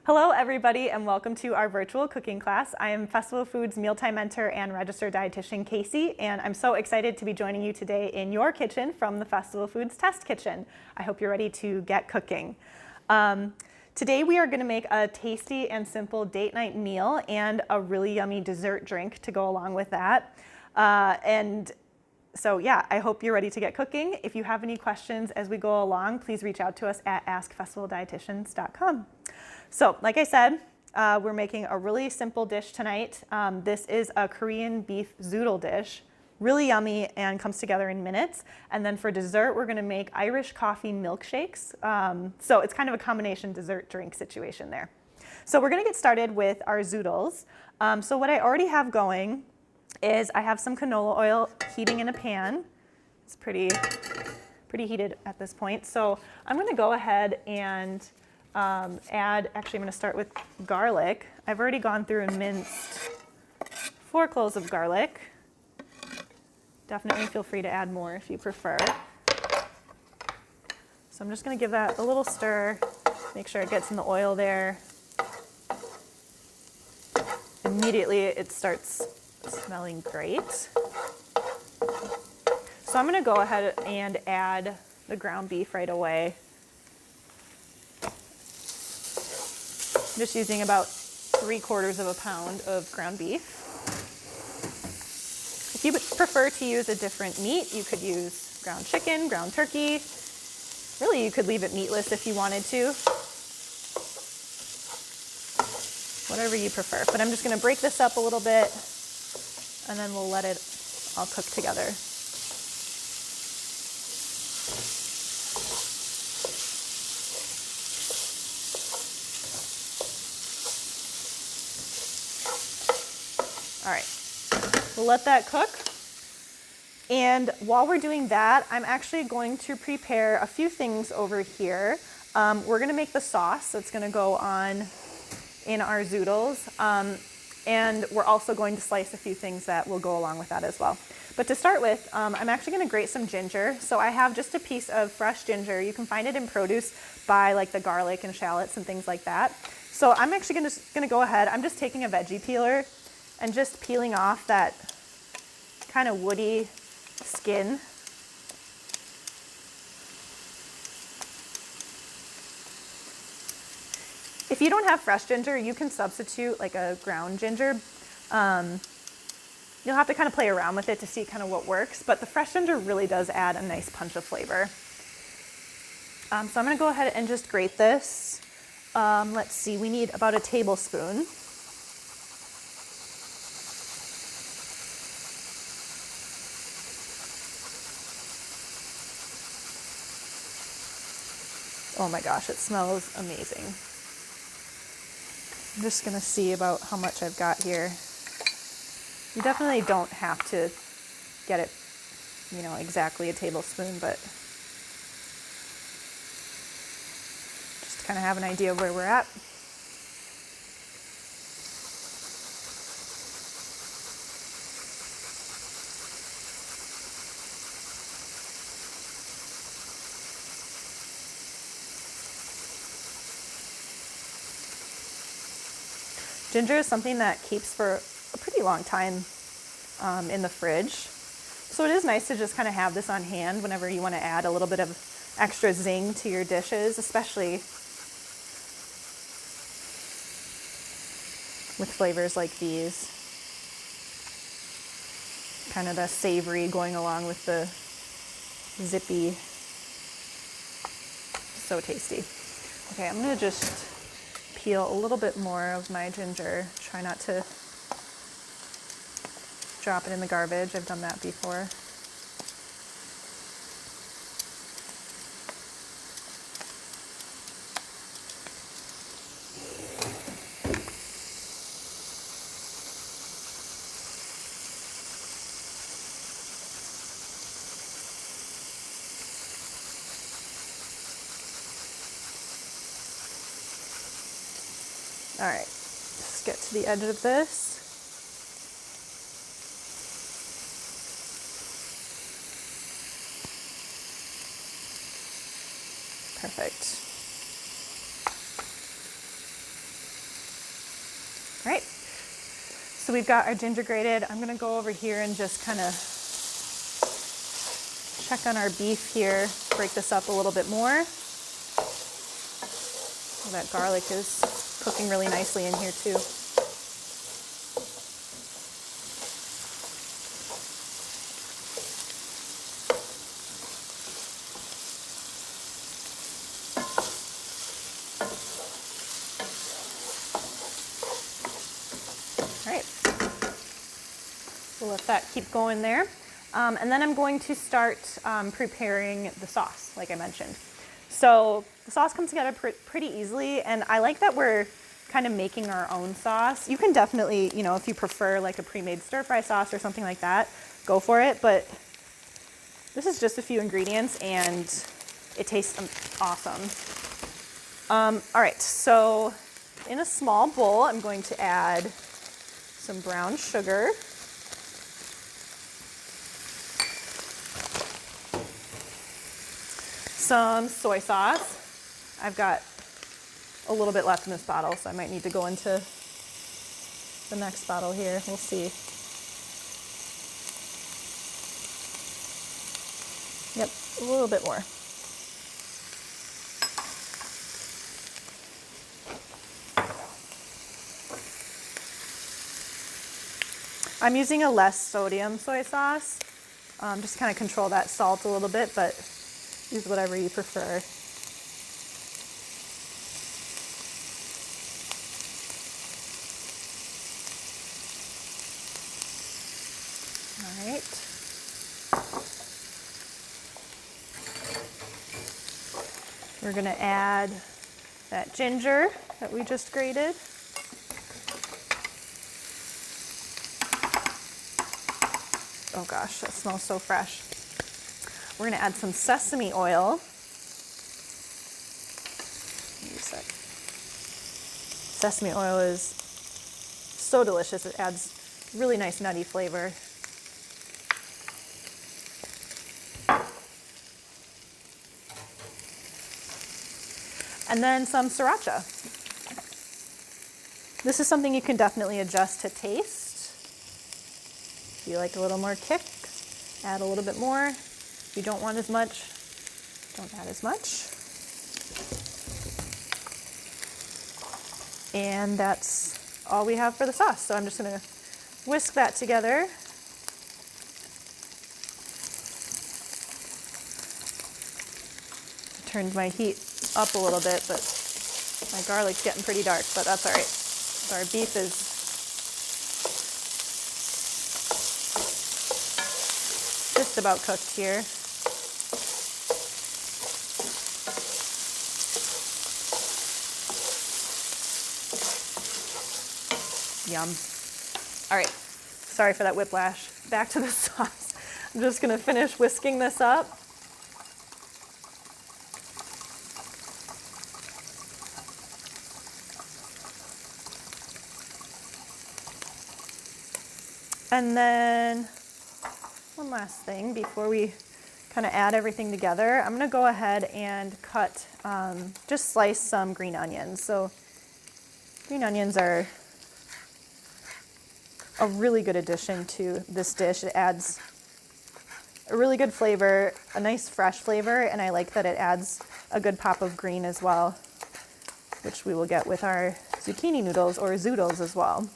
Hello everybody and welcome to our virtual cooking class. I am Festival Foods mealtime mentor and registered dietitian Casey, and I'm so excited to be joining you today in your kitchen from the Festival Foods test kitchen. I hope you're ready to get cooking. Today we are going to make a tasty and simple date night meal and a really yummy dessert drink to go along with that. So yeah, I hope you're ready to get cooking. If you have any questions as we go along, please reach out to us at askfestivaldietitians.com. So like I said, we're making a really simple dish tonight. This is a Korean beef zoodle dish, really yummy and comes together in minutes. And then for dessert, we're gonna make Irish coffee milkshakes. So it's kind of a combination dessert drink situation there. So we're gonna get started with our zoodles. So what I already have going is I have some canola oil heating in a pan. It's pretty heated at this point. So I'm gonna go ahead and actually I'm gonna start with garlic. I've already gone through and minced 4 cloves of garlic. Definitely feel free to add more if you prefer. So I'm just gonna give that a little stir, make sure it gets in the oil there. Immediately it starts smelling great. So I'm gonna go ahead and add the ground beef right away. I'm just using about 3/4 of a pound of ground beef. If you prefer to use a different meat, you could use ground chicken, ground turkey. Really, you could leave it meatless if you wanted to. Whatever you prefer. But I'm just gonna break this up a little bit and then we'll let it all cook together. All right, we'll let that cook. And while we're doing that, I'm actually going to prepare a few things over here. We're gonna make the sauce that's gonna go on in our zoodles. And we're also going to slice a few things that will go along with that as well. But to start with, I'm actually gonna grate some ginger. So I have just a piece of fresh ginger. You can find it in produce by like the garlic and shallots and things like that. So I'm actually gonna go ahead, I'm just taking a veggie peeler and just peeling off that kind of woody skin. If you don't have fresh ginger, you can substitute like a ground ginger. You'll have to kind of play around with it to see kind of what works, but the fresh ginger really does add a nice punch of flavor. So I'm gonna go ahead and just grate this. Let's see, we need about a tablespoon. Oh my gosh, it smells amazing. I'm just gonna see about how much I've got here. You definitely don't have to get it, exactly a tablespoon, but just to kind of have an idea of where we're at. Ginger is something that keeps for a pretty long time in the fridge. So it is nice to just kind of have this on hand whenever you want to add a little bit of extra zing to your dishes, especially with flavors like these. Kind of the savory going along with the zippy. So tasty. Okay, I'm gonna just peel a little bit more of my ginger. Try not to drop it in the garbage. I've done that before. All right, let's get to the edge of this. Perfect. So we've got our ginger grated. I'm gonna go over here and just kind of check on our beef here, break this up a little bit more. Oh, that garlic is cooking really nicely in here too. All right, we'll let that keep going there. And then I'm going to start preparing the sauce, like I mentioned. So the sauce comes together pretty easily, and I like that we're kind of making our own sauce. You can definitely, you know, if you prefer like a pre-made stir-fry sauce or something like that, go for it. But this is just a few ingredients, and it tastes awesome. All right, so in a small bowl, I'm going to add some brown sugar. Some soy sauce. I've got a little bit left in this bottle, so I might need to go into the next bottle here. We'll see. Yep, a little bit more. I'm using a less sodium soy sauce, just kind of control that salt a little bit, but use whatever you prefer. All right. We're going to add that ginger that we just grated. Oh gosh, that smells so fresh. We're going to add some sesame oil. Use that. Sesame oil is so delicious. It adds really nice nutty flavor. And then some sriracha. This is something you can definitely adjust to taste. If you like a little more kick, add a little bit more. If you don't want as much, don't add as much. And that's all we have for the sauce. So I'm just gonna whisk that together. Turned my heat up a little bit, but my garlic's getting pretty dark, but that's all right. Our beef is just about cooked here. Yum. All right, sorry for that whiplash. Back to the sauce. I'm just gonna finish whisking this up. And then one last thing before we kind of add everything together, I'm gonna go ahead and cut, just slice some green onions. So green onions are a really good addition to this dish. It adds a really good flavor, a nice fresh flavor, and I like that it adds a good pop of green as well, which we will get with our zucchini noodles or zoodles as well.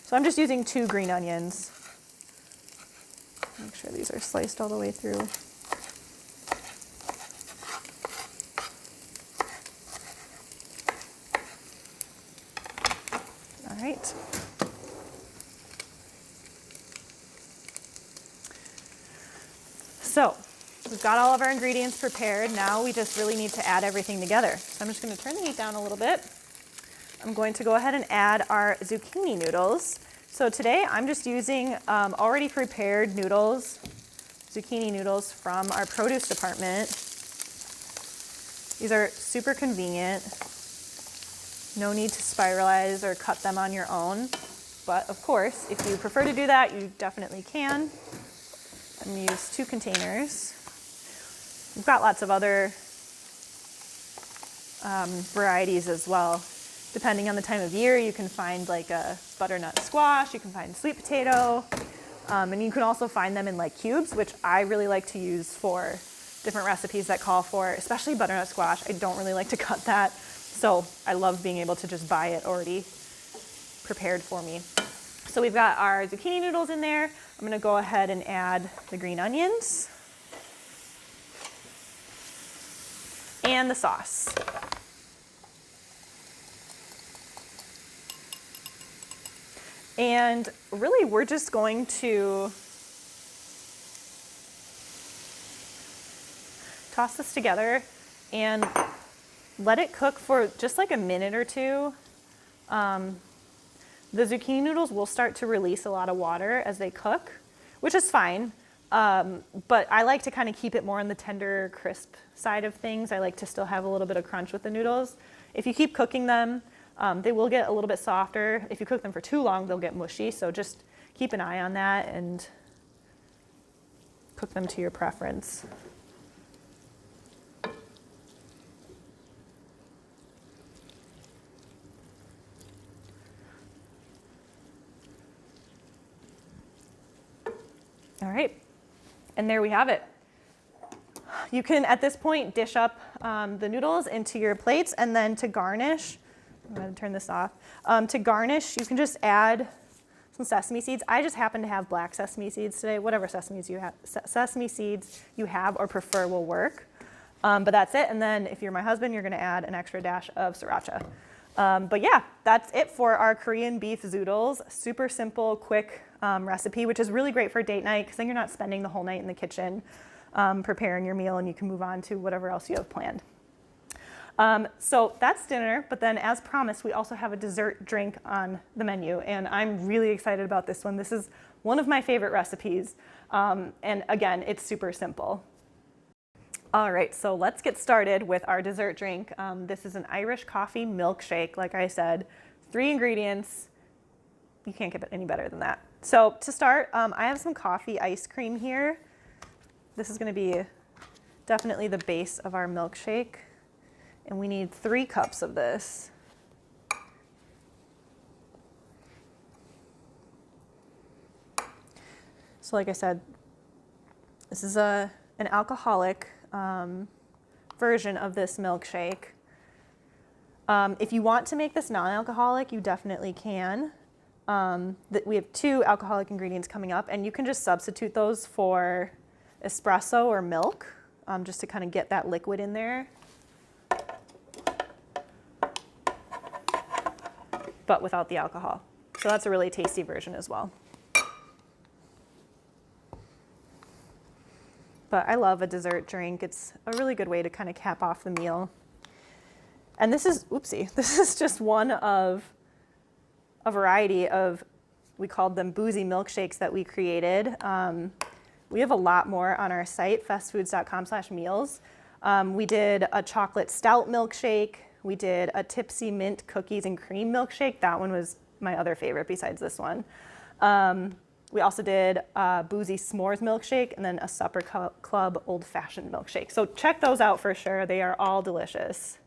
So I'm just using 2 green onions. Make sure these are sliced all the way through. All right. So we've got all of our ingredients prepared. Now we just really need to add everything together. So I'm just going to turn the heat down a little bit. I'm going to go ahead and add our zucchini noodles. So today I'm just using already prepared noodles, zucchini noodles from our produce department. These are super convenient. No need to spiralize or cut them on your own. But of course, if you prefer to do that, you definitely can. I'm going to use 2 containers. We've got lots of other varieties as well. Depending on the time of year, you can find like a butternut squash, you can find sweet potato, and you can also find them in like cubes, which I really like to use for different recipes that call for, especially butternut squash. I don't really like to cut that, so I love being able to just buy it already prepared for me. So we've got our zucchini noodles in there. I'm gonna go ahead and add the green onions and the sauce. And really, we're just going to toss this together and let it cook for just like a minute or two. The zucchini noodles will start to release a lot of water as they cook, which is fine. But I like to kind of keep it more on the tender, crisp side of things. I like to still have a little bit of crunch with the noodles. If you keep cooking them, they will get a little bit softer. If you cook them for too long, they'll get mushy. So just keep an eye on that and cook them to your preference. All right, and there we have it. You can, at this point, dish up the noodles into your plates, and then to garnish, I'm going to turn this off. To garnish, you can just add some sesame seeds. I just happen to have black sesame seeds today. Whatever sesame seeds you have or prefer will work. But that's it. And then if you're my husband, you're going to add an extra dash of sriracha. But yeah, that's it for our Korean beef zoodles. Super simple, quick recipe, which is really great for date night because then you're not spending the whole night in the kitchen preparing your meal, and you can move on to whatever else you have planned. So that's dinner, but then as promised, we also have a dessert drink on the menu, and I'm really excited about this one. This is one of my favorite recipes, and again, it's super simple. All right, so let's get started with our dessert drink. This is an Irish coffee milkshake, like I said, 3 ingredients. You can't get it any better than that. So to start, I have some coffee ice cream here. This is gonna be definitely the base of our milkshake. And we need 3 cups of this. So like I said, this is an alcoholic version of this milkshake. If you want to make this non-alcoholic, you definitely can. We have 2 alcoholic ingredients coming up, and you can just substitute those for espresso or milk, just to kind of get that liquid in there. But without the alcohol. So that's a really tasty version as well. But I love a dessert drink. It's a really good way to kind of cap off the meal. And this is, this is just one of a variety of, we called them boozy milkshakes that we created. We have a lot more on our site, festfoods.com/meals. We did a chocolate stout milkshake. We did a tipsy mint cookies and cream milkshake. That one was my other favorite besides this one. We also did a boozy s'mores milkshake and then a supper club old-fashioned milkshake. So check those out for sure. They are all delicious.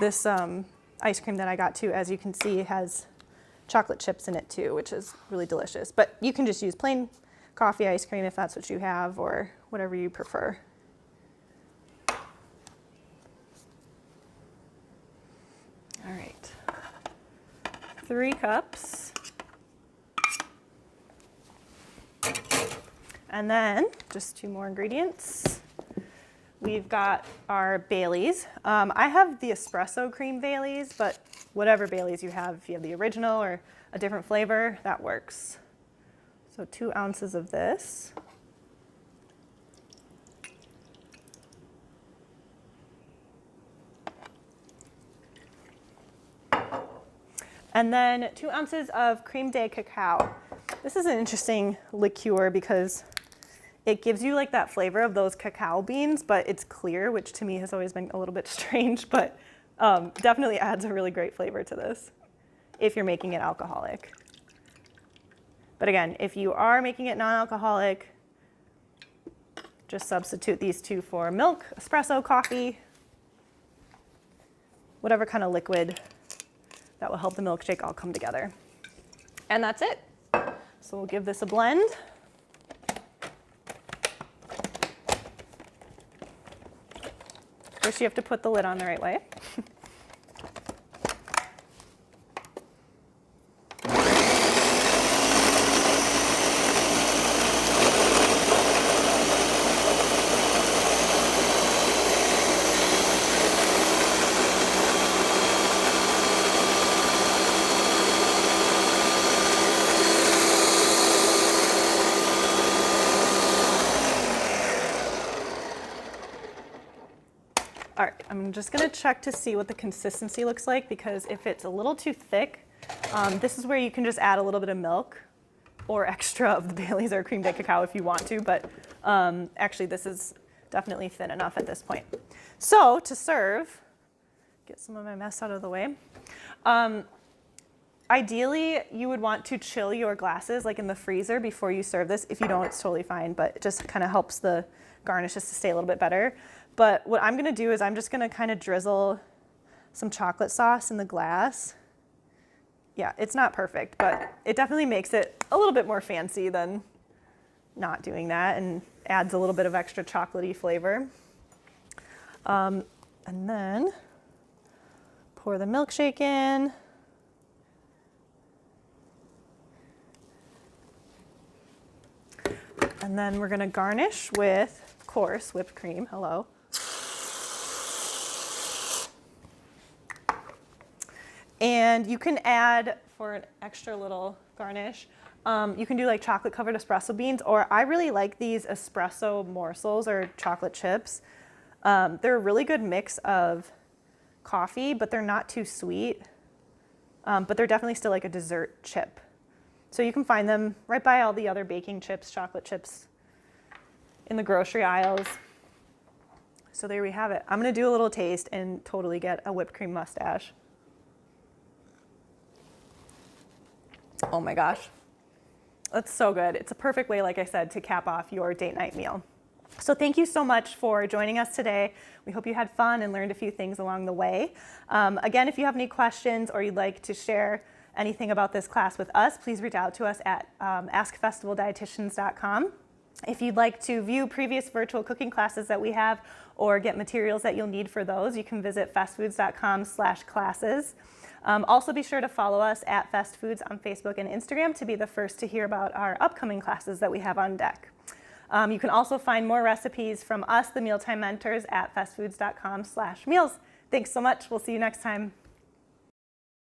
This ice cream that I got too, as you can see, has chocolate chips in it too, which is really delicious. But you can just use plain coffee ice cream if that's what you have, or whatever you prefer. All right, 3 cups. And then just 2 more ingredients. We've got our Baileys. I have the espresso cream Baileys, but whatever Baileys you have, if you have the original or a different flavor, that works. So 2 ounces of this. And then 2 ounces of creme de cacao. This is an interesting liqueur because it gives you like that flavor of those cacao beans, but it's clear, which to me has always been a little bit strange, but definitely adds a really great flavor to this if you're making it alcoholic. But again, if you are making it non-alcoholic, just substitute these two for milk, espresso, coffee, whatever kind of liquid that will help the milkshake all come together. And that's it. So we'll give this a blend. First, you have to put the lid on the right way. All right, I'm just gonna check to see what the consistency looks like, because if it's a little too thick, this is where you can just add a little bit of milk or extra of the Baileys or cream de cacao if you want to, but actually this is definitely thin enough at this point. So to serve, get some of my mess out of the way. Ideally, you would want to chill your glasses like in the freezer before you serve this. If you don't, it's totally fine, but it just kind of helps the garnishes to stay a little bit better. But what I'm gonna do is I'm just gonna kind of drizzle some chocolate sauce in the glass. Yeah, it's not perfect, but it definitely makes it a little bit more fancy than not doing that, and adds a little bit of extra chocolatey flavor. And then pour the milkshake in. And then we're gonna garnish with, of course, whipped cream. Hello. And you can add, for an extra little garnish, you can do like chocolate covered espresso beans, or I really like these espresso morsels or chocolate chips. They're a really good mix of coffee, but they're not too sweet, but they're definitely still like a dessert chip. So you can find them right by all the other baking chips, chocolate chips in the grocery aisles. So there we have it. I'm gonna do a little taste and totally get a whipped cream mustache. Oh my gosh, that's so good. It's a perfect way, like I said, to cap off your date night meal. So thank you so much for joining us today. We hope you had fun and learned a few things along the way. Again, if you have any questions or you'd like to share anything about this class with us, please reach out to us at askfestivaldietitians.com. If you'd like to view previous virtual cooking classes that we have or get materials that you'll need for those, you can visit festfoods.com/classes. Also be sure to follow us at Fest Foods on Facebook and Instagram to be the first to hear about our upcoming classes that we have on deck. You can also find more recipes from us, the Mealtime Mentors, at festfoods.com/meals. Thanks so much. We'll see you next time.